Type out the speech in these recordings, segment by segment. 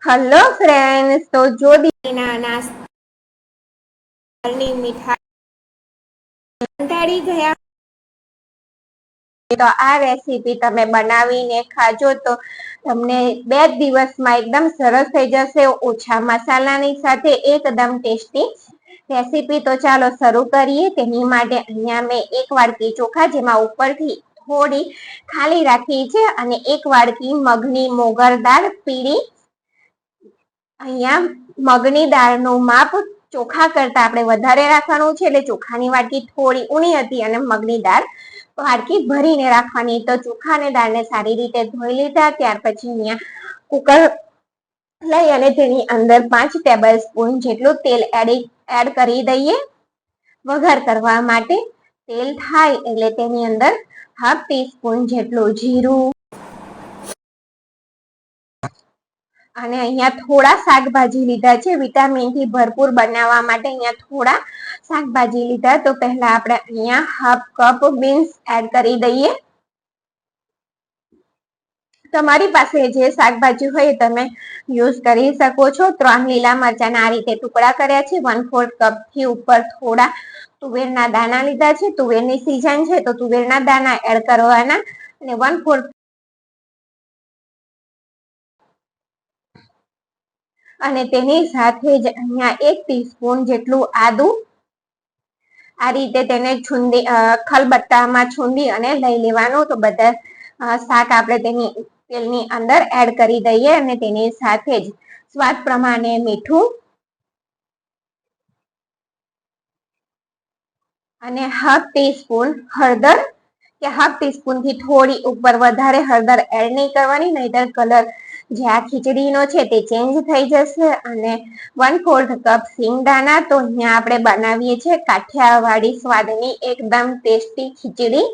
Hello friends, તો જો દીકરીના નાસ્તાની મીઠાઈ કંટાળી ગયા તો આ રેસીપી તમે બનાવીને ખાજો તો તમને 2 દિવસમાં એકદમ સરસ થઈ જશે, ઓછા મસાલાની સાથે એકદમ ટેસ્ટી રેસીપી। તો ચાલો શરૂ કરીએ। તેની માટે અહીંયા મેં 1 વાડકી ચોખા, જેમાં ઉપરથી થોડી ખાલી રાખી છે, અને 1 વાડકી મગની મોગર દાળ પીળી। અહીંયા મગની દાળનું માપ ચોખા કરતા આપણે વધારે રાખવાનું છે, એટલે ચોખાની વાડકી થોડી ઊણી હતી અને મગની દાળ વાડકી ભરીને રાખવાની। તો ચોખા અને દાળને સારી રીતે ધોઈ લીધા। ત્યાર પછી અહીંયા કુકર લઈ અને તેની અંદર 5 ટેબલ સ્પૂન જેટલું તેલ એડ કરી દઈએ વઘાર કરવા માટે। તેલ થાય એટલે તેની અંદર ½ ટીસ્પૂન જેટલું જીરું અને અહીંયા થોડા શાકભાજી લીધા છે, વિટામિન થી ભરપૂર બનાવવા માટે અહીંયા થોડા શાકભાજી લીધા। તો પહેલા આપણે અહીંયા ½ કપ બીન્સ એડ કરી દઈએ। તમારી પાસે જે શાકભાજી હોય તમે યુઝ કરી શકો છો। 3 લીલા મરચાના આ રીતે ટુકડા કર્યા છે। 1/4 કપ થી ઉપર થોડા તુવેરના દાણા લીધા છે। તુવેરની સીઝન છે તો તુવેરના દાણા એડ કરવાના, અને 1/4 અને તેની સાથે જ અહીંયા 1 ટીસ્પૂન જેટલું આદુ આ રીતે તેને ખલબત્તામાં છૂંદી અને લઈ લેવાનું। તો બધા શાક આપણે તેની તેલની અંદર એડ કરી દઈએ, અને તેની સાથે જ સ્વાદ પ્રમાણે મીઠું અને ½ ટીસ્પૂન હળદર, કે ½ ટીસ્પૂન થી થોડી ઉપર વધારે હળદર એડ નહીં કરવાની, નહીતર કલર જે આ ખીચડીનો છે તે ચેન્જ થઈ જશે। અને 1/4 કપ સિંગદાણા। તો અહીંયા આપણે બનાવીએ છીએ કાઠિયાવાડી સ્વાદની એકદમ ટેસ્ટી ખીચડી,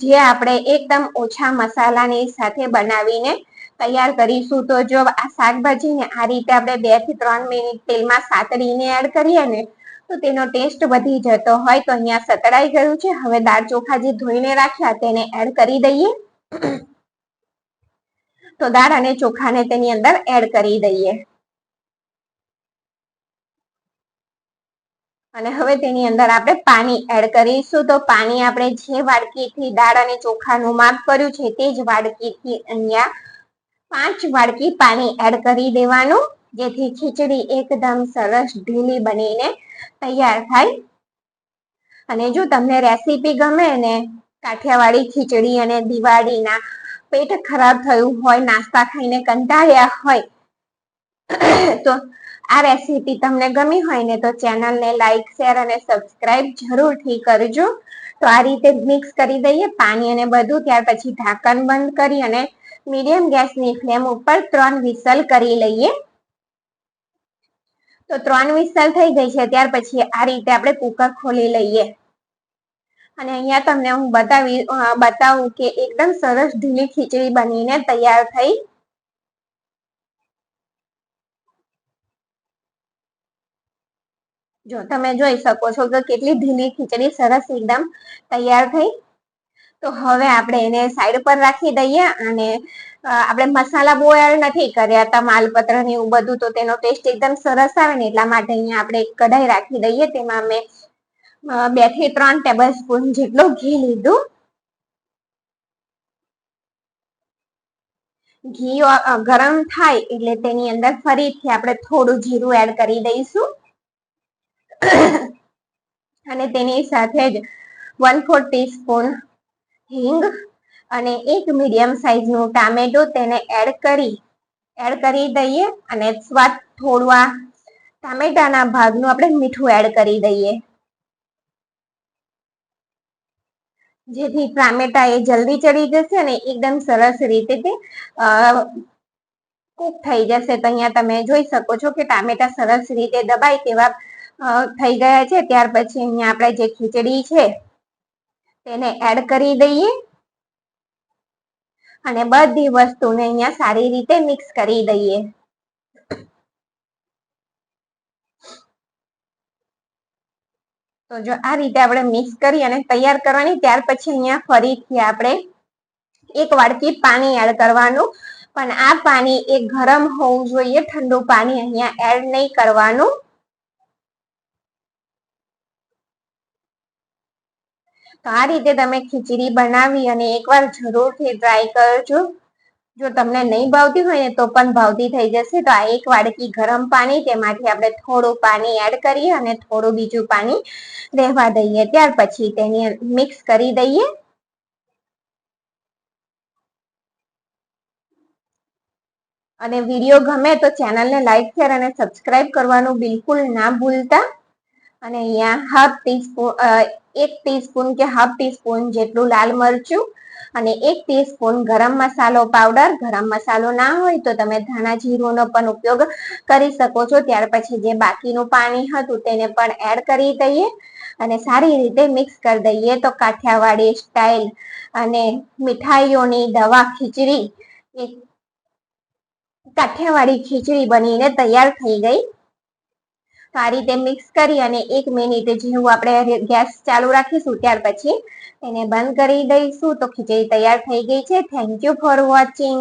જે આપણે એકદમ ઓછા મસાલાની સાથે બનાવીને તૈયાર કરીશું। તો જો આ શાકભાજીને આ રીતે આપણે 2 થી 3 મિનિટ તેલમાં સાતળીને એડ કરીએ ને તો તેનો ટેસ્ટ વધી જતો હોય। તો અહીંયા સતળાઈ ગયું છે। હવે દાળ ચોખા જે ધોઈને રાખ્યા તેને એડ કરી દઈએ। તો દાળ અને ચોખાને તેની અંદર એડ કરી દઈએ, અને હવે તેની અંદર આપણે પાણી એડ કરીશું। તો પાણી આપણે જે વાડકીથી દાળ અને ચોખાનું માપ કર્યું છે તે જ વાડકીથી અહીંયા 5 વાડકી પાણી એડ કરી દેવાનું, જેથી ખીચડી એકદમ સરસ ઢીલી બનીને તૈયાર થાય। અને જો તમને રેસીપી ગમે ને, કાઠિયાવાડી ખીચડી અને દિવાળીના પેટ ખરાબ થયું હોય, નાસ્તા ખાઈને કંટાળ્યા હોય, તો આ રેસીપી તમને ગમી હોય ને તો ચેનલને લાઈક, શેર અને સબસ્ક્રાઇબ જરૂરથી કરજો। તો આ રીતે મિક્સ કરી દઈએ પાણી અને બધું। ત્યાર પછી ઢાંકણ બંધ કરી અને મીડિયમ ગેસની ફ્લેમ ઉપર 3 વિસલ કરી લઈએ। તો 3 વિસલ થઈ ગઈ છે, ત્યાર પછી આ રીતે આપણે કુકર ખોલી લઈએ, અને અહીંયા તમને હું બતાવું કે એકદમ સરસ ઢીલી ખીચડી બનીને તૈયાર થઈ। જો તમે જોઈ શકો છો કે કેટલી ઢીલી ખીચડી સરસ એકદમ તૈયાર થઈ। તો હવે આપણે એને સાઈડ પર રાખી દઈએ, અને આપણે મસાલા બહુ એડ નથી કર્યા, તમાલપત્ર ને એવું બધું, તો તેનો ટેસ્ટ એકદમ સરસ આવે ને એટલા માટે અહીંયા આપણે કઢાઈ રાખી દઈએ। તેમાં મેં 2 થી 3 ટેબલ સ્પૂન જેટલું ઘી લીધું। ઘી ગરમ થાય એટલે તેની અંદર ફરીથી આપણે થોડું જીરું એડ કરી દઈશું, અને તેની સાથે જ 1/4 ટીસ્પૂન હિંગ અને 1 મીડિયમ સાઈઝનું ટામેટું તેને એડ કરી દઈએ, અને સ્વાદ થોડું ટામેટાના ભાગનું આપણે મીઠું એડ કરી દઈએ, જેથી ટામેટા એ જલ્દી ચડી જશે અને એકદમ સરસ રીતે તે કુક થઈ જશે। તો અહીંયા તમે જોઈ શકો છો કે ટામેટા સરસ રીતે દબાય તેવા થઈ ગયા છે। ત્યાર પછી અહીંયા આપણે જે ખીચડી છે તેને એડ કરી દઈએ, અને બધી વસ્તુને અહીંયા સારી રીતે મિક્સ કરી દઈએ। તો જો આ રીતે આપણે મિક્સ કરી અને તૈયાર કરવાની। ત્યાર પછી અહીંયા ફરીથી આપણે 1 વાડકી પાણી એડ કરવાનું। પણ આ પાણી એ ગરમ હોવું જોઈએ, ઠંડુ પાણી અહીંયા એડ નહીં કરવાનું. તો આ રીતે તમે ખીચડી બનાવી અને એકવાર જરૂરથી ટ્રાય કરજો. જો તમને નહીં ભાવતી હોય ને તો પણ ભાવતી થઈ જશે. તો આ 1 વાડકી ગરમ પાણી, તેમાંથી આપણે થોડું પાણી એડ કરીએ અને થોડું બીજું પાણી રહેવા દઈએ. ત્યાર પછી તેને મિક્સ કરી દઈએ. અને વિડીયો ગમે તો ચેનલને લાઈક, શેર અને સબસ્ક્રાઇબ કરવાનું બિલકુલ ના ભૂલતા. અને અહીંયા 1 ટીસ્પૂન કે હાફ ટીસ્પૂન જેટલું લાલ મરચું અને 1 ટીસ્પૂન ગરમ મસાલો પાવડર. ગરમ મસાલો ના હોય તો તમે ધાણા જીરુંનો પણ ઉપયોગ કરી શકો છો. ત્યાર પછી જે બાકીનું પાણી હતું તેને પણ એડ કરી દઈએ અને સારી રીતે મિક્સ કરી દઈએ. તો કાઠિયાવાડી સ્ટાઇલ અને મીઠાઈઓની દવા ખીચડી, કાઠિયાવાડી ખીચડી બનીને તૈયાર થઈ ગઈ. તો આ રીતે મિક્સ કરી અને 1 મિનિટ જેવું આપણે ગેસ ચાલુ રાખીશું. ત્યાર પછી એને બંધ કરી દઈશું. તો ખીચડી તૈયાર થઈ ગઈ છે. Thank you for watching.